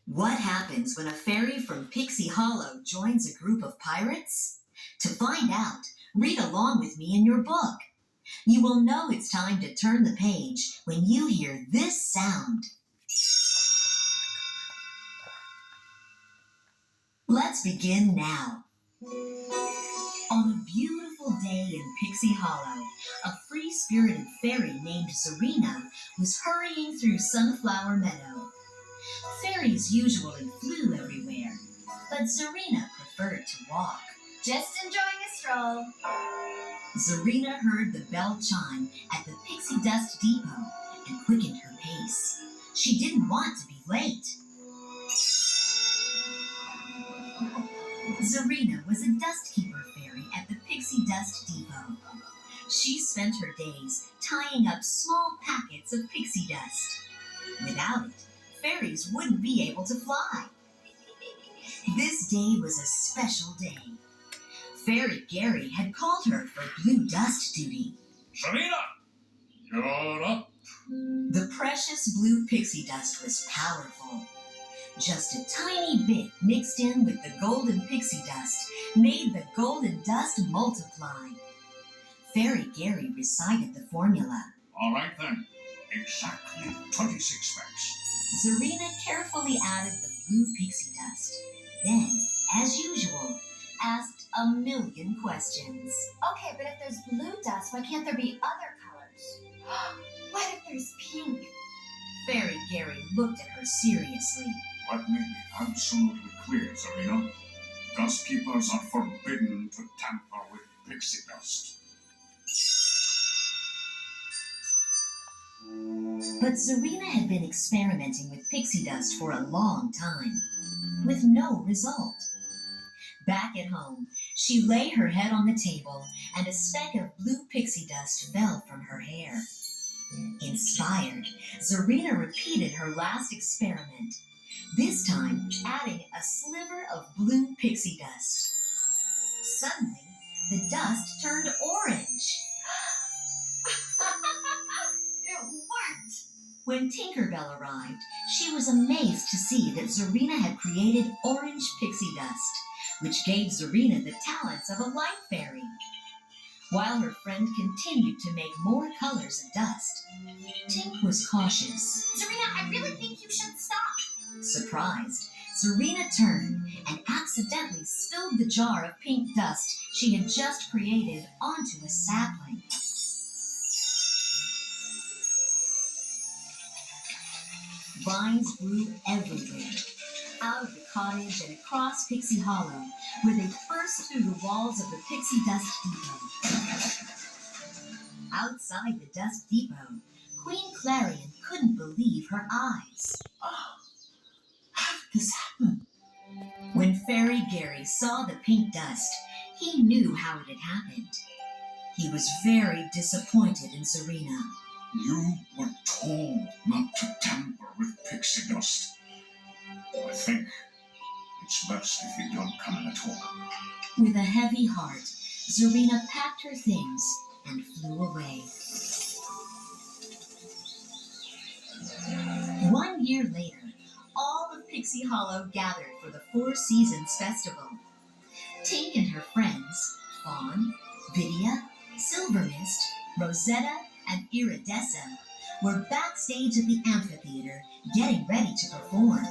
What happens when a fairy from Pixie Hollow joins a group of pirates? To find out, read along with me in your book. You will know it's time to turn the page when you hear this sound. Let's begin now. On a beautiful day in Pixie Hollow, a free-spirited fairy named Zarina was hurrying through Sunflower Meadow. Fairies usually flew everywhere, but Zarina preferred to walk. Just enjoying a stroll. Zarina heard the bell chime at the Pixie Dust Depot and quickened her pace. She didn't want to be late. Zarina was a dustkeeper fairy at the Pixie Dust Depot. She spent her days tying up small packets of pixie dust. Without it, fairies wouldn't be able to fly. This day was a special day. Fairy Gary had called her for blue dust duty. Zarina, you're up. The precious blue pixie dust was powerful. Just a tiny bit mixed in with the golden pixie dust made the golden dust multiply. Fairy Gary recited the formula. All right then, exactly 26 bags. Zarina carefully added the blue pixie dust. Then, as usual, asked a million questions. Okay, but if there's blue dust, why can't there be other colors? What if there's pink? Fairy Gary looked at her seriously. Let me be absolutely clear, Zarina. Dust keepers are forbidden to tamper with pixie dust. But Zarina had been experimenting with pixie dust for a long time, with no result. Back at home, she lay her head on the table, and a speck of blue pixie dust fell from her hair. Inspired, Zarina repeated her last experiment, this time adding a sliver of blue pixie dust. Suddenly, the dust turned orange. It worked! When Tinkerbell arrived, she was amazed to see that Zarina had created orange pixie dust, which gave Zarina the talents of a light fairy. While her friend continued to make more colors of dust, Tink was cautious. Zarina, I really think you should stop. Surprised, Zarina turned and accidentally spilled the jar of pink dust she had just created onto a sapling. Vines grew everywhere, out of the cottage and across Pixie Hollow, where they burst through the walls of the Pixie Dust Depot. Outside the Dust Depot, Queen Clarion couldn't believe her eyes. Oh, how did this happen? When Fairy Gary saw the pink dust, he knew how it had happened. He was very disappointed in Zarina. You were told not to tamper with pixie dust. I think it's best if you don't come in at all. With a heavy heart, Zarina packed her things and flew away. 1 year later, all of Pixie Hollow gathered for the Four Seasons Festival. Tink and her friends, Fawn, Vidia, Silvermist, Rosetta, and Iridessa, were backstage at the amphitheater getting ready to perform.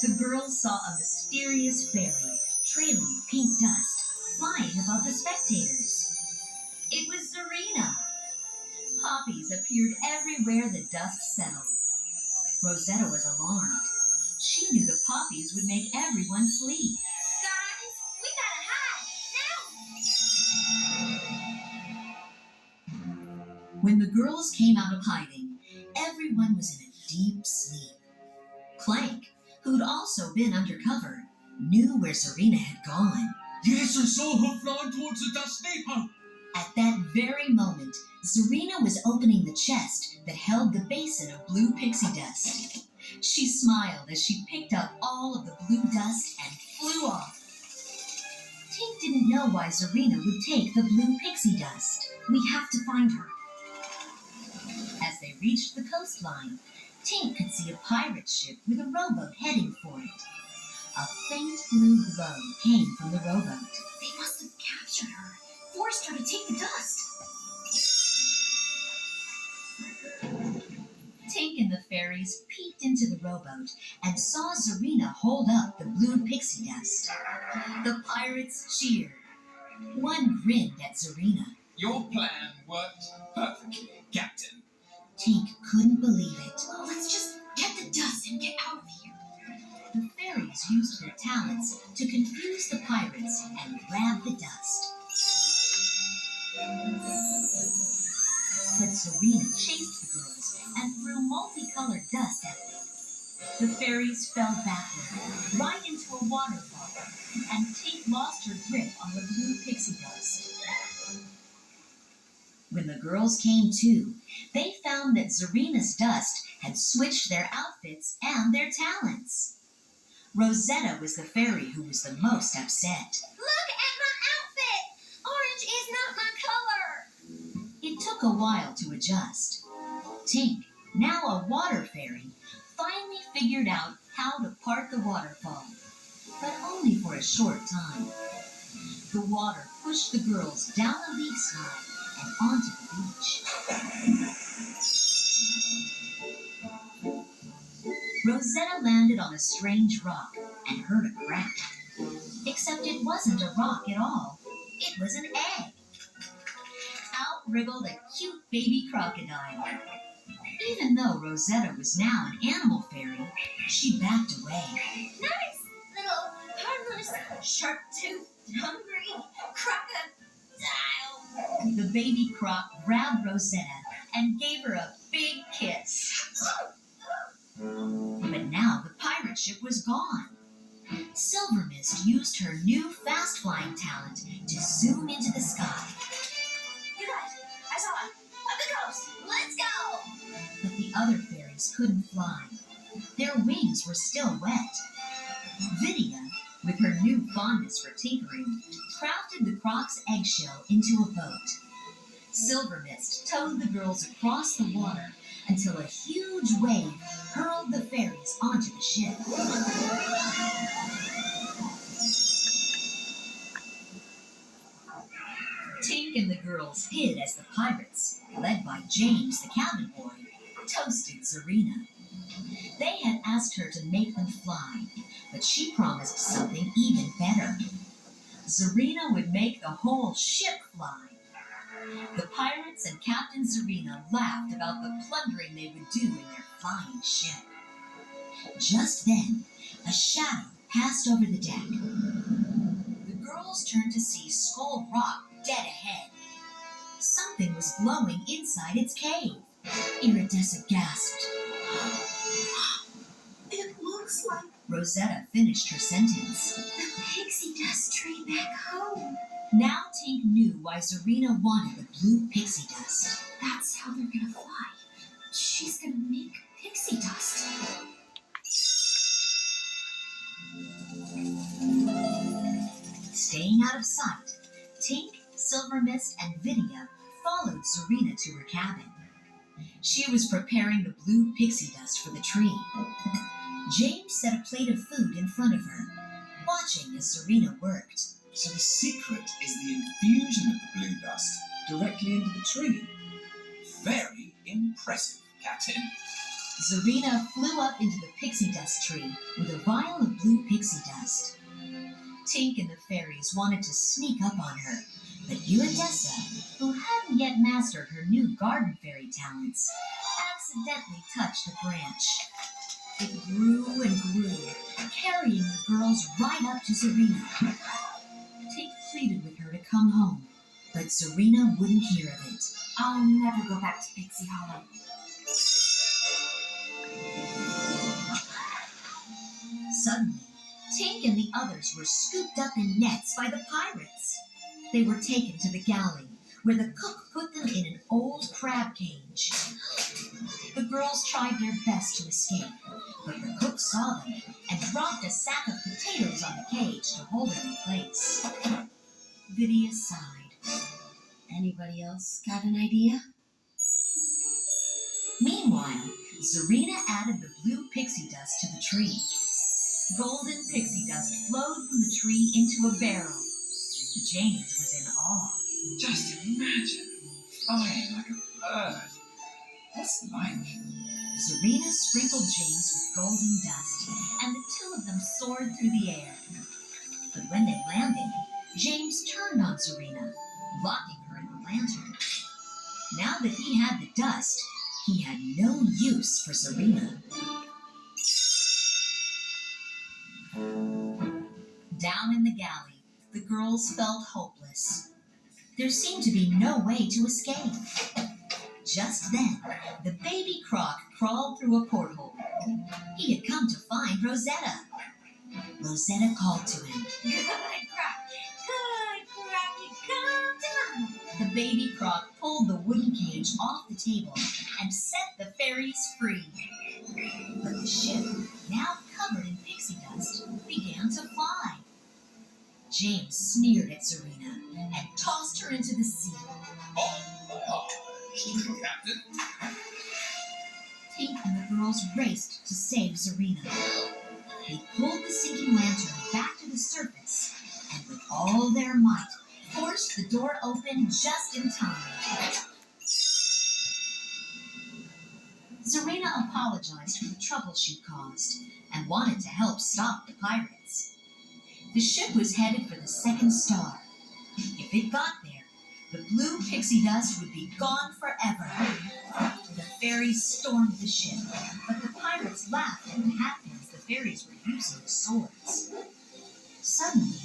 The girls saw a mysterious fairy trailing pink dust flying above the spectators. It was Zarina. Poppies appeared everywhere the dust settled. Rosetta was alarmed. She knew the poppies would make everyone sleep. Guys, we gotta hide! Now! When the girls came out of hiding, everyone was in a deep sleep. Clank, who'd also been undercover, knew where Zarina had gone. Yes, I saw her flying towards the dust depot. At that very moment, Zarina was opening the chest that held the basin of blue pixie dust. She smiled as she picked up all of the blue dust and flew off. Tink didn't know why Zarina would take the blue pixie dust. We have to find her. As they reached the coastline, Tink could see a pirate ship with a rowboat heading for it. A faint blue glow came from the rowboat. They must have captured her, forced her to take the dust. Tink and the fairies peeked into the rowboat and saw Zarina hold up the blue pixie dust. The pirates cheered. One grinned at Zarina. Your plan worked perfectly, Captain. Tink couldn't believe it. Oh, let's just get the dust and get out of here. The fairies used their talents to confuse the pirates and grab the dust. But Zarina chased the girls and threw multicolored dust at them. The fairies fell backward, right into a waterfall, and Tink lost her grip on the blue pixie dust. When the girls came to, they found that Zarina's dust had switched their outfits and their talents. Rosetta was the fairy who was the most upset. Look at my outfit! Orange is not my color! It took a while to adjust. Tink, now a water fairy, finally figured out how to part the waterfall, but only for a short time. The water pushed the girls down a leaf slide and onto the beach. Rosetta landed on a strange rock and heard a crack. Except it wasn't a rock at all. It was an egg. Out wriggled a cute baby crocodile. Even though Rosetta was now an animal fairy, she backed away. Nice little harmless, sharp-toothed, hungry crocodile. The baby croc grabbed Rosetta and gave her a big kiss. But now the pirate ship was gone. Silver Mist used her new fast-flying talent to zoom into the sky. You guys, I saw it. The ghost. Let's go. But the other fairies couldn't fly. Their wings were still wet. Vidya, with her new fondness for tinkering, crafted the croc's eggshell into a boat. Silver Mist towed the girls across the water until a huge wave hurled the fairies onto the ship. Tink and the girls hid as the pirates, led by James the cabin boy, toasted Zarina. They had asked her to make them fly, but she promised something even better. Zarina would make the whole ship fly. The pirates and Captain Zarina laughed about the plundering they would do in their flying ship. Just then, a shadow passed over the deck. The girls turned to see Skull Rock dead ahead. Something was glowing inside its cave. Iridessa gasped. It looks like Rosetta finished her sentence. the pixie dust tree back home. Now Tink knew why Zarina wanted the blue pixie dust. That's how they're gonna fly. She's gonna make pixie dust. Staying out of sight, Tink, Silver Mist, and Vidya followed Zarina to her cabin. She was preparing the blue pixie dust for the tree. James set a plate of food in front of her, watching as Zarina worked. So the secret is the infusion of the blue dust directly into the tree. Very impressive, Captain. Zarina flew up into the pixie dust tree with a vial of blue pixie dust. Tink and the fairies wanted to sneak up on her, but Iridessa, who hadn't yet mastered her new garden fairy talents, accidentally touched a branch. It grew and grew, carrying the girls right up to Zarina. Tink pleaded with her to come home, but Zarina wouldn't hear of it. I'll never go back to Pixie Hollow. Suddenly, Tink and the others were scooped up in nets by the pirates. They were taken to the galley, where the cook put them in an old crab cage. The girls tried their best to escape, but the cook saw them and dropped a sack of potatoes on the cage to hold them in place. Vidya sighed. Anybody else got an idea? Meanwhile, Zarina added the blue pixie dust to the tree. Golden pixie dust flowed from the tree into a barrel. James was in awe. Just imagine flying like a bird. What's it like? Zarina sprinkled James with golden dust, and the two of them soared through the air. But when they landed, James turned on Zarina, locking her in the lantern. Now that he had the dust, he had no use for Zarina. Down in the galley, the girls felt hopeless. There seemed to be no way to escape. Just then, the baby croc crawled through a porthole. He had come to find Rosetta. Rosetta called to him. Good Crocky, come to mama. The baby croc pulled the wooden cage off the table and set the fairies free. But the ship, now covered in pixie dust, began to fly. James sneered at Zarina and tossed her into the sea. Oh, my eyes, little captain. Tink and the girls raced to save Zarina. They pulled the sinking lantern back to the surface and with all their might forced the door open just in time. Zarina apologized for the trouble she'd caused and wanted to help stop the pirates. The ship was headed for the second star. If it got there, the blue pixie dust would be gone forever. The fairies stormed the ship, but the pirates laughed at the hatpins the fairies were using as swords. Suddenly,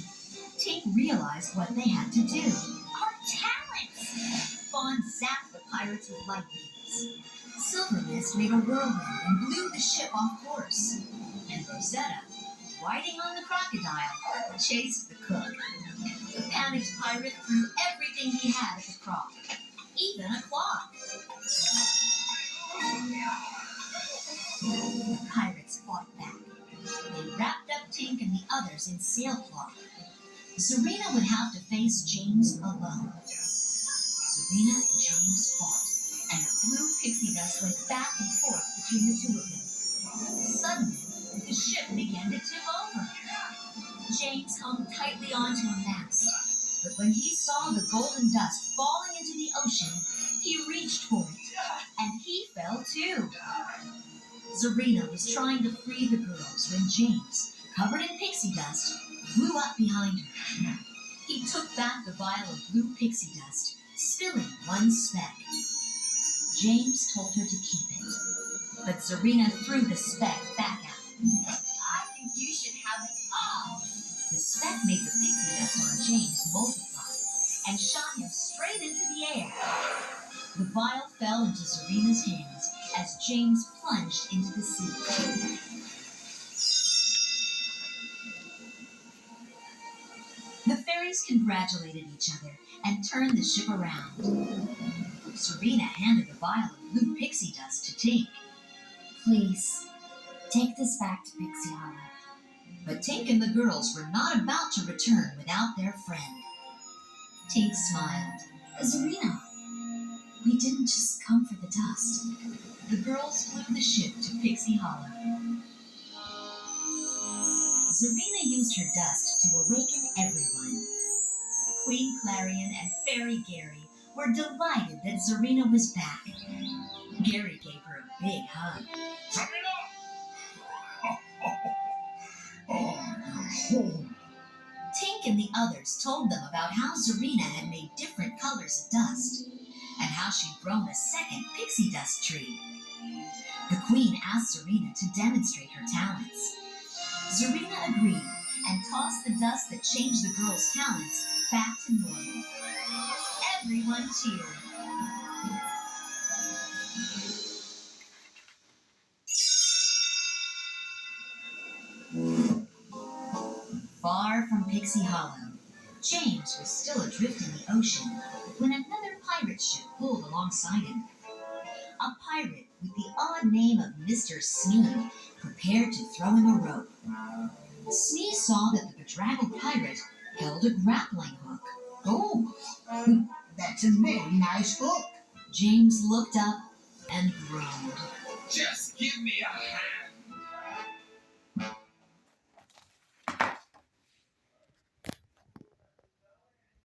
Tink realized what they had to do. Our talents! Fawn zapped the pirates with light beams. Silver Mist made a whirlwind and blew the ship off course. And Rosetta, riding on the crocodile, chased the cook. The panicked pirate threw everything he had at the croc, even a clock. The pirates fought back. They wrapped up Tink and the others in sailcloth. Zarina would have to face James alone. Zarina and James fought, and the blue pixie dust went back and forth between the two of them. Suddenly, the ship began to tip over. James hung tightly onto a mast, but when he saw the golden dust falling into the ocean, he reached for it, and he fell too. Zarina was trying to free the girls when James, covered in pixie dust, flew up behind her. He took back the vial of blue pixie dust, spilling one speck. James told her to keep it, but Zarina threw the speck back at him. I think you should have it all. The speck made the pixie dust on James multiply and shot him straight into the air. The vial fell into Zarina's hands as James plunged into the sea. The fairies congratulated each other and turned the ship around. Zarina handed the vial of blue pixie dust to Tink. Please, take this back to Pixie Hollow. But Tink and the girls were not about to return without their friend. Tink smiled. Zarina, we didn't just come for the dust. The girls flew the ship to Pixie Hollow. Zarina used her dust to awaken everyone. Queen Clarion and Fairy Gary were delighted that Zarina was back. Gary gave her a big hug. Zarina! Oh, you're home. Tink and the others told them about how Zarina had made different colors of dust, and how she'd grown a second pixie dust tree. The queen asked Zarina to demonstrate her talents. Zarina agreed and tossed the dust that changed the girls' talents back to normal. Everyone cheered. Far from Pixie Hollow, James was still adrift in the ocean when another pirate ship pulled alongside him. A pirate with the odd name of Mr. Smee prepared to throw him a rope. Smee saw that the bedraggled pirate held a grappling hook. Oh, that's a very nice hook. James looked up and groaned. Just give me a hand.